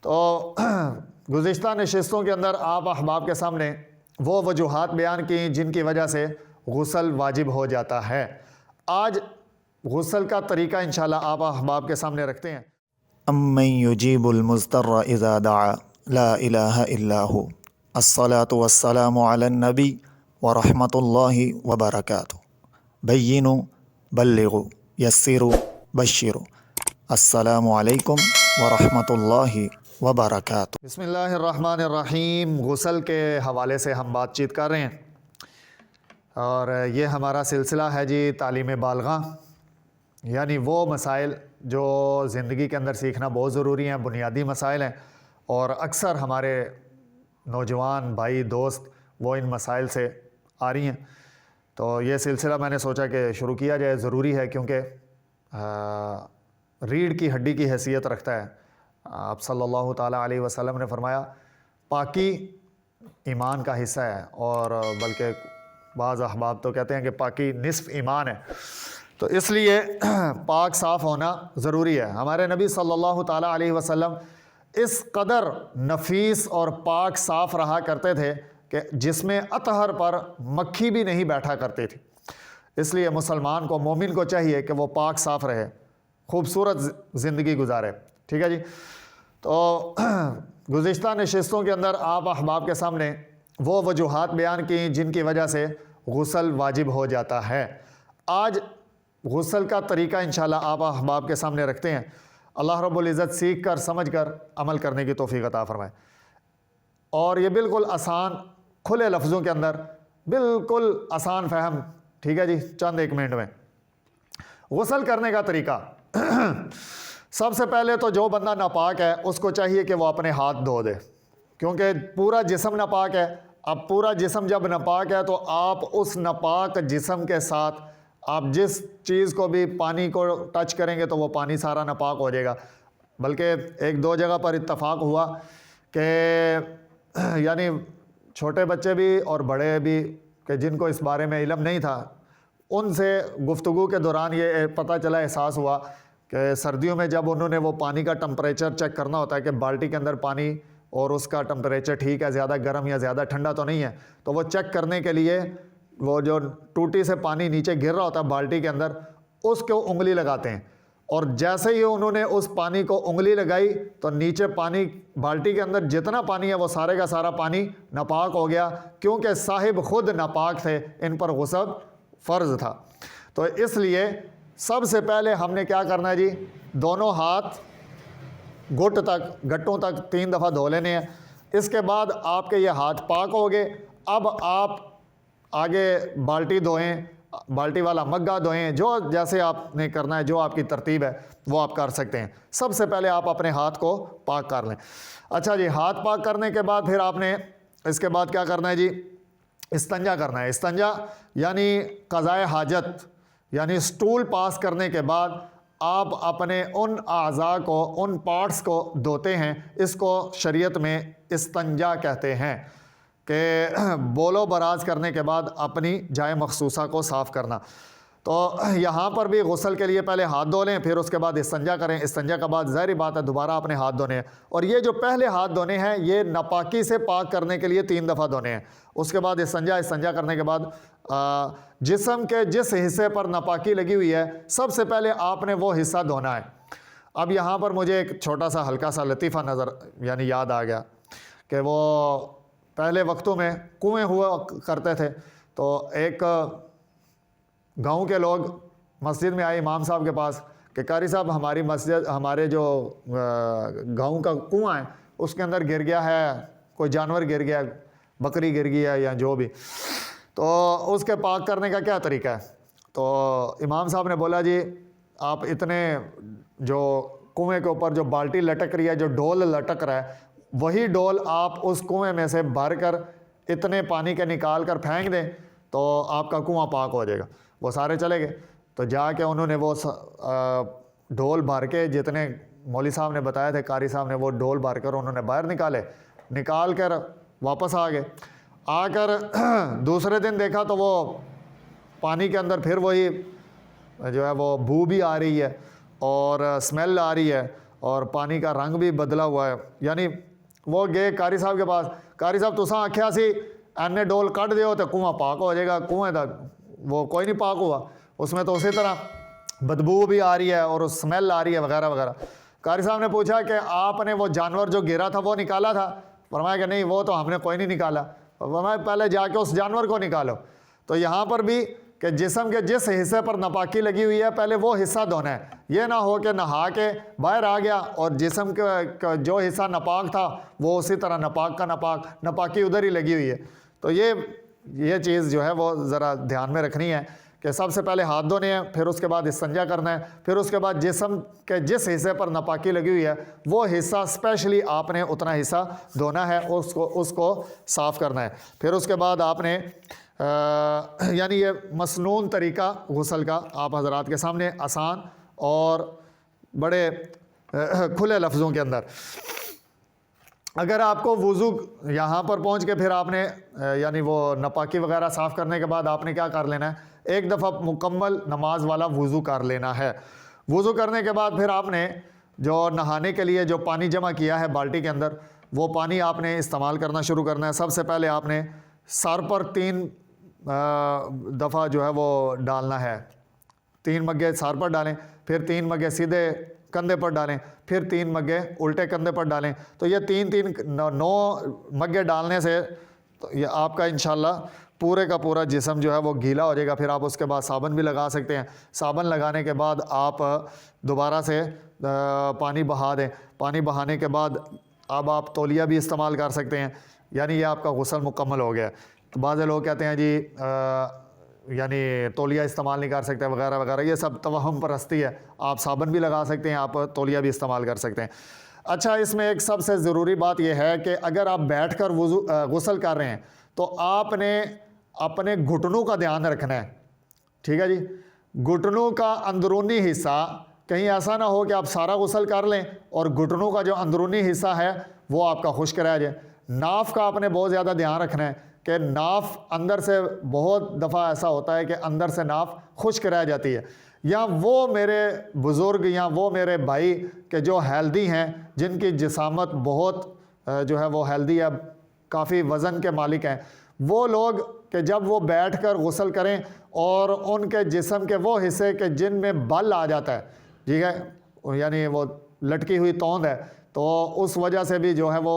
تو گزشتہ نشستوں کے اندر آپ احباب کے سامنے وہ وجوہات بیان کی جن کی وجہ سے غسل واجب ہو جاتا ہے۔ آج غسل کا طریقہ انشاءاللہ آپ احباب کے سامنے رکھتے ہیں۔ امن یجیب المضطر اذا دعا لا الہ الا ہو، الصلاۃ والسلام علی النبی ورحمۃ اللہ وبرکاتہ، بینوا بلغوا یسروا بشروا، السلام علیکم ورحمۃ اللہ وبرکاتہ۔ بسم اللہ الرحمن الرحیم۔ غسل کے حوالے سے ہم بات چیت کر رہے ہیں اور یہ ہمارا سلسلہ ہے جی تعلیم بالغاں، یعنی وہ مسائل جو زندگی کے اندر سیکھنا بہت ضروری ہیں، بنیادی مسائل ہیں، اور اکثر ہمارے نوجوان بھائی دوست وہ ان مسائل سے آ رہی ہیں۔ تو یہ سلسلہ میں نے سوچا کہ شروع کیا جائے، ضروری ہے کیونکہ ریڑھ کی ہڈی کی حیثیت رکھتا ہے۔ آپ صلی اللہ تعالیٰ علیہ وسلم نے فرمایا پاکی ایمان کا حصہ ہے، اور بلکہ بعض احباب تو کہتے ہیں کہ پاکی نصف ایمان ہے۔ تو اس لیے پاک صاف ہونا ضروری ہے۔ ہمارے نبی صلی اللہ تعالیٰ علیہ وسلم اس قدر نفیس اور پاک صاف رہا کرتے تھے کہ جس میں اطہر پر مکھی بھی نہیں بیٹھا کرتی تھی۔ اس لیے مسلمان کو، مومن کو چاہیے کہ وہ پاک صاف رہے، خوبصورت زندگی گزارے، ٹھیک ہے جی۔ تو گزشتہ نشستوں کے اندر آپ احباب کے سامنے وہ وجوہات بیان کی جن کی وجہ سے غسل واجب ہو جاتا ہے۔ آج غسل کا طریقہ انشاءاللہ آپ احباب کے سامنے رکھتے ہیں۔ اللہ رب العزت سیکھ کر سمجھ کر عمل کرنے کی توفیق عطا فرمائے۔ اور یہ بالکل آسان، کھلے لفظوں کے اندر بالکل آسان فہم، ٹھیک ہے جی، چند ایک منٹ میں۔ غسل کرنے کا طریقہ، سب سے پہلے تو جو بندہ ناپاک ہے اس کو چاہیے کہ وہ اپنے ہاتھ دھو دے، کیونکہ پورا جسم ناپاک ہے۔ اب پورا جسم جب ناپاک ہے تو آپ اس ناپاک جسم کے ساتھ آپ جس چیز کو بھی، پانی کو ٹچ کریں گے تو وہ پانی سارا ناپاک ہو جائے گا۔ بلکہ ایک دو جگہ پر اتفاق ہوا کہ یعنی چھوٹے بچے بھی اور بڑے بھی کہ جن کو اس بارے میں علم نہیں تھا، ان سے گفتگو کے دوران یہ پتہ چلا، احساس ہوا کہ سردیوں میں جب انہوں نے وہ پانی کا ٹمپریچر چیک کرنا ہوتا ہے کہ بالٹی کے اندر پانی اور اس کا ٹمپریچر ٹھیک ہے، زیادہ گرم یا زیادہ ٹھنڈا تو نہیں ہے، تو وہ چیک کرنے کے لیے وہ جو ٹوٹی سے پانی نیچے گر رہا ہوتا ہے بالٹی کے اندر، اس کو انگلی لگاتے ہیں، اور جیسے ہی انہوں نے اس پانی کو انگلی لگائی تو نیچے پانی، بالٹی کے اندر جتنا پانی ہے وہ سارے کا سارا پانی ناپاک ہو گیا، کیونکہ صاحب خود ناپاک تھے، ان پر غسل فرض تھا۔ تو اس لیے سب سے پہلے ہم نے کیا کرنا ہے جی، دونوں ہاتھ گھٹ تک، گھٹوں تک 3 دفعہ دھو لینے ہیں۔ اس کے بعد آپ کے یہ ہاتھ پاک ہو گئے۔ اب آپ آگے بالٹی دھوئیں، بالٹی والا مگا دھوئیں، جو جیسے آپ نے کرنا ہے، جو آپ کی ترتیب ہے وہ آپ کر سکتے ہیں۔ سب سے پہلے آپ اپنے ہاتھ کو پاک کر لیں۔ اچھا جی، ہاتھ پاک کرنے کے بعد پھر آپ نے اس کے بعد کیا کرنا ہے جی، استنجا کرنا ہے۔ استنجا یعنی قضائے حاجت، یعنی سٹول پاس کرنے کے بعد آپ اپنے ان اعضاء کو، ان پارٹس کو دھوتے ہیں۔ اس کو شریعت میں استنجا کہتے ہیں، کہ بول و براز کرنے کے بعد اپنی جائے مخصوصہ کو صاف کرنا۔ تو یہاں پر بھی غسل کے لیے پہلے ہاتھ دھو لیں، پھر اس کے بعد استنجا کریں۔ استنجا کے بعد ظاہری بات ہے دوبارہ اپنے ہاتھ دھونے ہیں، اور یہ جو پہلے ہاتھ دھونے ہیں یہ ناپاکی سے پاک کرنے کے لیے 3 دفعہ دھونے ہیں۔ اس کے بعد استنجا کرنے کے بعد جسم کے جس حصے پر ناپاکی لگی ہوئی ہے سب سے پہلے آپ نے وہ حصہ دھونا ہے۔ اب یہاں پر مجھے ایک چھوٹا سا ہلکا سا لطیفہ یعنی یاد آ گیا کہ وہ پہلے وقتوں میں کنویں ہوا کرتے تھے، تو ایک گاؤں کے لوگ مسجد میں آئے امام صاحب کے پاس کہ قاری صاحب ہماری مسجد، ہمارے جو گاؤں کا کنواں ہے اس کے اندر گر گیا ہے، کوئی جانور گر گیا، بکری گر گیا یا جو بھی، تو اس کے پاک کرنے کا کیا طریقہ ہے؟ تو امام صاحب نے بولا جی آپ اتنے جو کنویں کے اوپر جو بالٹی لٹک رہی ہے، جو ڈول لٹک رہا ہے، وہی ڈول آپ اس کنویں میں سے بھر کر اتنے پانی کے نکال کر پھینک دیں تو آپ کا کنواں پاک ہو جائے گا۔ وہ سارے چلے گئے، تو جا کے انہوں نے وہ ڈول بھر کے، جتنے مولوی صاحب نے بتایا تھے، قاری صاحب نے وہ ڈول بھر کر انہوں نے باہر نکال کر واپس آ گئے۔ آ کر دوسرے دن دیکھا تو وہ پانی کے اندر پھر وہی جو ہے وہ بو بھی آ رہی ہے اور اسمیل آ رہی ہے، اور پانی کا رنگ بھی بدلا ہوا ہے. یعنی وہ گئے قاری صاحب کے پاس, قاری صاحب تساں آکھیا سی اینے ڈول کٹ دیو تو کنواں پاک ہو جائے گا, کنویں دا وہ کوئی نہیں پاک ہوا, اس میں تو اسی طرح بدبو بھی آ رہی ہے اور سمیل آ رہی ہے وغیرہ وغیرہ. قاری صاحب نے پوچھا کہ آپ نے وہ جانور جو گرا تھا وہ نکالا تھا؟ فرمایا کہ نہیں, وہ تو ہم نے کوئی نہیں نکالا. فرمایا پہلے جا کے اس جانور کو نکالو. تو یہاں پر بھی کہ جسم کے جس حصے پر ناپاکی لگی ہوئی ہے پہلے وہ حصہ دھونا ہے. یہ نہ ہو کہ نہا کے باہر آ گیا اور جسم کا جو حصہ ناپاک تھا وہ اسی طرح ناپاک کا ناپاکی ادھر ہی لگی ہوئی ہے. تو یہ چیز جو ہے وہ ذرا دھیان میں رکھنی ہے کہ سب سے پہلے ہاتھ دھونے ہیں, پھر اس کے بعد استنجا کرنا ہے, پھر اس کے بعد جسم کے جس حصے پر ناپاکی لگی ہوئی ہے وہ حصہ اسپیشلی آپ نے اتنا حصہ دھونا ہے, اس کو صاف کرنا ہے. پھر اس کے بعد آپ نے یعنی یہ مسنون طریقہ غسل کا آپ حضرات کے سامنے آسان اور بڑے کھلے لفظوں کے اندر. اگر آپ کو وضو یہاں پر پہنچ کے پھر آپ نے یعنی وہ ناپاکی وغیرہ صاف کرنے کے بعد آپ نے کیا کر لینا ہے, ایک دفعہ مکمل نماز والا وضو کر لینا ہے. وضو کرنے کے بعد پھر آپ نے جو نہانے کے لیے جو پانی جمع کیا ہے بالٹی کے اندر وہ پانی آپ نے استعمال کرنا شروع کرنا ہے. سب سے پہلے آپ نے سر پر 3 دفعہ جو ہے وہ ڈالنا ہے. 3 مگے سر پر ڈالیں, پھر 3 مگے سیدھے کندھے پر ڈالیں, پھر 3 مگے الٹے کندھے پر ڈالیں. تو یہ 9 مگے ڈالنے سے تو یہ آپ کا انشاءاللہ پورے کا پورا جسم جو ہے وہ گیلا ہو جائے گا. پھر آپ اس کے بعد صابن بھی لگا سکتے ہیں. صابن لگانے کے بعد آپ دوبارہ سے پانی بہا دیں. پانی بہانے کے بعد اب آپ تولیہ بھی استعمال کر سکتے ہیں. یعنی یہ آپ کا غسل مکمل ہو گیا. بعض لوگ کہتے ہیں جی یعنی تولیہ استعمال نہیں کر سکتے وغیرہ وغیرہ, یہ سب توہم پرستی ہے. آپ صابن بھی لگا سکتے ہیں, آپ تولیہ بھی استعمال کر سکتے ہیں. اچھا, اس میں ایک سب سے ضروری بات یہ ہے کہ اگر آپ بیٹھ کر غسل کر رہے ہیں تو آپ نے اپنے گھٹنوں کا دھیان رکھنا ہے. ٹھیک ہے جی, گھٹنوں کا اندرونی حصہ کہیں ایسا نہ ہو کہ آپ سارا غسل کر لیں اور گھٹنوں کا جو اندرونی حصہ ہے وہ آپ کا خشک رہ جائے. ناف کا آپ نے بہت زیادہ دھیان رکھنا ہے کہ ناف اندر سے بہت دفعہ ایسا ہوتا ہے کہ اندر سے ناف خشک رہ جاتی ہے. یا وہ میرے بزرگ یا وہ میرے بھائی کہ جو ہیلدی ہیں, جن کی جسامت بہت جو ہے وہ ہیلدی ہے, کافی وزن کے مالک ہیں, وہ لوگ کہ جب وہ بیٹھ کر غسل کریں اور ان کے جسم کے وہ حصے کہ جن میں بل آ جاتا ہے, ٹھیک ہے, یعنی وہ لٹکی ہوئی توند ہے, تو اس وجہ سے بھی جو ہے وہ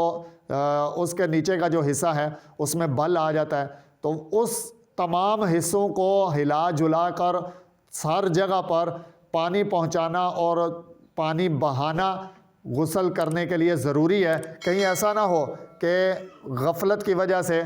اس کے نیچے کا جو حصہ ہے اس میں بل آ جاتا ہے. تو اس تمام حصوں کو ہلا جلا کر ہر جگہ پر پانی پہنچانا اور پانی بہانا غسل کرنے کے لیے ضروری ہے. کہیں ایسا نہ ہو کہ غفلت کی وجہ سے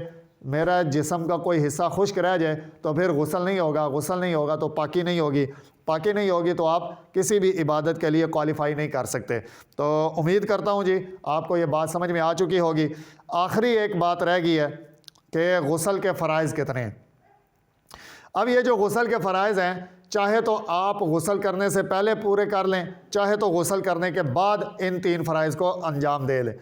میرا جسم کا کوئی حصہ خشک رہ جائے تو پھر غسل نہیں ہوگا تو پاکی نہیں ہوگی تو آپ کسی بھی عبادت کے لیے کوالیفائی نہیں کر سکتے. تو امید کرتا ہوں جی آپ کو یہ بات سمجھ میں آ چکی ہوگی. آخری ایک بات رہ گئی ہے کہ غسل کے فرائض کتنے ہیں. اب یہ جو غسل کے فرائض ہیں, چاہے تو آپ غسل کرنے سے پہلے پورے کر لیں, چاہے تو غسل کرنے کے بعد ان 3 فرائض کو انجام دے لیں.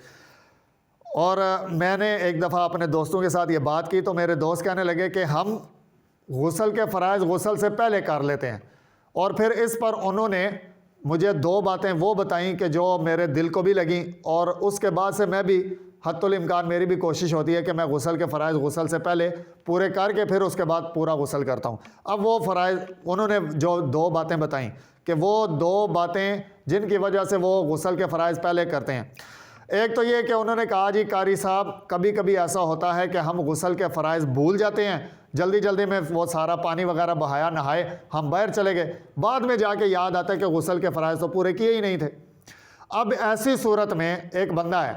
اور میں نے ایک دفعہ اپنے دوستوں کے ساتھ یہ بات کی تو میرے دوست کہنے لگے کہ ہم غسل کے فرائض غسل سے پہلے کر لیتے ہیں, اور پھر اس پر انہوں نے مجھے 2 باتیں وہ بتائیں کہ جو میرے دل کو بھی لگیں, اور اس کے بعد سے میں بھی حتی الامکان میری بھی کوشش ہوتی ہے کہ میں غسل کے فرائض غسل سے پہلے پورے کر کے پھر اس کے بعد پورا غسل کرتا ہوں. اب وہ فرائض انہوں نے جو 2 باتیں بتائیں کہ وہ 2 باتیں جن کی وجہ سے وہ غسل کے فرائض پہلے کرتے ہیں. ایک تو یہ کہ انہوں نے کہا جی قاری صاحب کبھی کبھی ایسا ہوتا ہے کہ ہم غسل کے فرائض بھول جاتے ہیں, جلدی میں وہ سارا پانی وغیرہ بہایا, نہائے, ہم باہر چلے گئے, بعد میں جا کے یاد آتا ہے کہ غسل کے فرائض تو پورے کیے ہی نہیں تھے. اب ایسی صورت میں ایک بندہ ہے,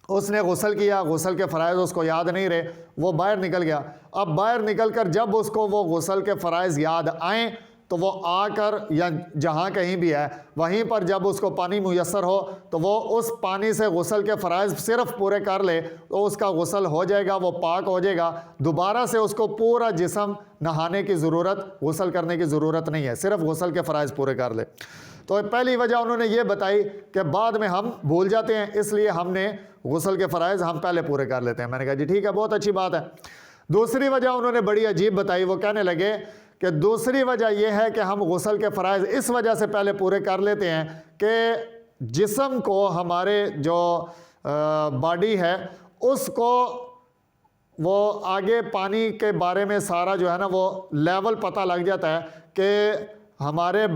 اس نے غسل کیا, غسل کے فرائض اس کو یاد نہیں رہے, وہ باہر نکل گیا. اب باہر نکل کر جب اس کو وہ غسل کے فرائض یاد آئیں تو وہ آ کر یا جہاں کہیں بھی ہے وہیں پر جب اس کو پانی میسر ہو تو وہ اس پانی سے غسل کے فرائض صرف پورے کر لے تو اس کا غسل ہو جائے گا, وہ پاک ہو جائے گا. دوبارہ سے اس کو پورا جسم نہانے کی ضرورت, غسل کرنے کی ضرورت نہیں ہے, صرف غسل کے فرائض پورے کر لے. تو پہلی وجہ انہوں نے یہ بتائی کہ بعد میں ہم بھول جاتے ہیں, اس لیے ہم نے غسل کے فرائض ہم پہلے پورے کر لیتے ہیں. میں نے کہا جی ٹھیک ہے, بہت اچھی بات ہے. دوسری وجہ انہوں نے بڑی عجیب بتائی, وہ کہنے لگے کہ دوسری وجہ یہ ہے کہ ہم غسل کے فرائض اس وجہ سے پہلے پورے کر لیتے ہیں کہ جسم کو, ہمارے جو باڈی ہے اس کو وہ آگے پانی کے بارے میں سارا جو ہے نا وہ لیول پتہ لگ جاتا ہے کہ ہمارے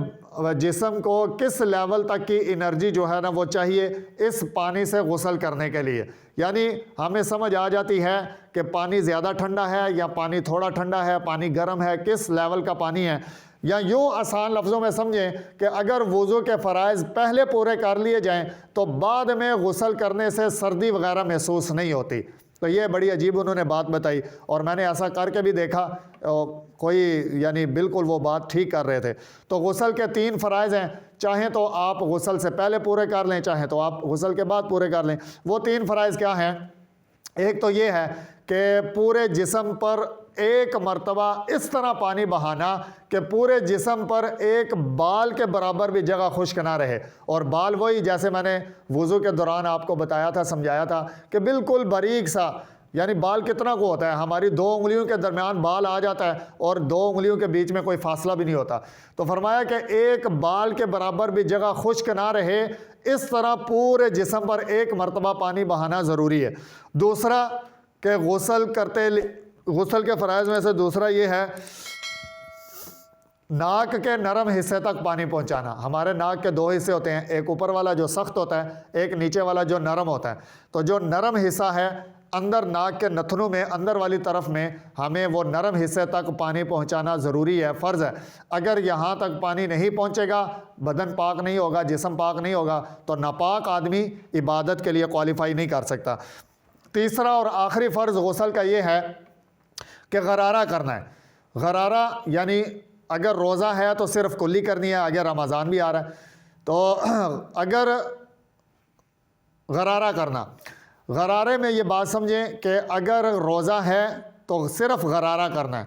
جسم کو کس لیول تک کی انرجی جو ہے نا وہ چاہیے اس پانی سے غسل کرنے کے لیے. یعنی ہمیں سمجھ آ جاتی ہے کہ پانی زیادہ ٹھنڈا ہے یا پانی تھوڑا ٹھنڈا ہے, پانی گرم ہے, کس لیول کا پانی ہے. یا یوں آسان لفظوں میں سمجھیں کہ اگر وضو کے فرائض پہلے پورے کر لیے جائیں تو بعد میں غسل کرنے سے سردی وغیرہ محسوس نہیں ہوتی. تو یہ بڑی عجیب انہوں نے بات بتائی, اور میں نے ایسا کر کے بھی دیکھا, کوئی یعنی بالکل وہ بات ٹھیک کر رہے تھے. تو غسل کے 3 فرائض ہیں, چاہیں تو آپ غسل سے پہلے پورے کر لیں, چاہیں تو آپ غسل کے بعد پورے کر لیں. وہ 3 فرائض کیا ہیں؟ ایک تو یہ ہے کہ پورے جسم پر ایک مرتبہ اس طرح پانی بہانا کہ پورے جسم پر ایک بال کے برابر بھی جگہ خشک نہ رہے. اور بال وہی جیسے میں نے وضو کے دوران آپ کو بتایا تھا, سمجھایا تھا کہ بالکل باریک سا, یعنی بال کتنا کو ہوتا ہے, ہماری 2 انگلیوں کے درمیان بال آ جاتا ہے اور 2 انگلیوں کے بیچ میں کوئی فاصلہ بھی نہیں ہوتا. تو فرمایا کہ ایک بال کے برابر بھی جگہ خشک نہ رہے, اس طرح پورے جسم پر ایک مرتبہ پانی بہانا ضروری ہے. دوسرا کہ غسل کے فرائض میں سے دوسرا یہ ہے ناک کے نرم حصے تک پانی پہنچانا. ہمارے ناک کے 2 حصے ہوتے ہیں, ایک اوپر والا جو سخت ہوتا ہے, ایک نیچے والا جو نرم ہوتا ہے. تو جو نرم حصہ ہے اندر ناک کے نتنوں میں اندر والی طرف میں, ہمیں وہ نرم حصے تک پانی پہنچانا ضروری ہے, فرض ہے. اگر یہاں تک پانی نہیں پہنچے گا, بدن پاک نہیں ہوگا, جسم پاک نہیں ہوگا, تو ناپاک آدمی عبادت کے لیے کوالیفائی نہیں کر سکتا. تیسرا اور آخری فرض غسل کا یہ ہے کہ غرارہ کرنا ہے. غرارہ یعنی اگر روزہ ہے تو صرف کلی کرنی ہے, اگر رمضان بھی آ رہا ہے تو اگر غرارہ کرنا, غرارے میں یہ بات سمجھیں کہ اگر روزہ ہے تو صرف غرارہ کرنا ہے.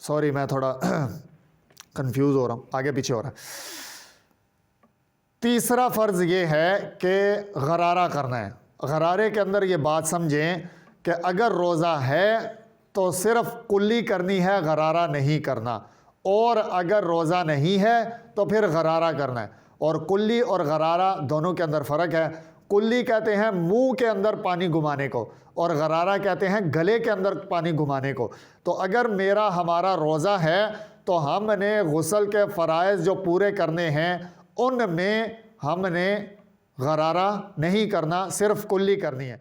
سوری میں تھوڑا کنفیوز ہو رہا ہوں, آگے پیچھے ہو رہا ہے. تیسرا فرض یہ ہے کہ غرارہ کرنا ہے. غرارے کے اندر یہ بات سمجھیں کہ اگر روزہ ہے تو صرف کلی کرنی ہے, غرارہ نہیں کرنا, اور اگر روزہ نہیں ہے تو پھر غرارہ کرنا ہے. اور کلی اور غرارہ دونوں کے اندر فرق ہے. کلی کہتے ہیں منہ کے اندر پانی گھمانے کو, اور غرارہ کہتے ہیں گلے کے اندر پانی گھمانے کو. تو اگر ہمارا روزہ ہے تو ہم نے غسل کے فرائض جو پورے کرنے ہیں ان میں ہم نے غرارہ نہیں کرنا, صرف کلی کرنی ہے.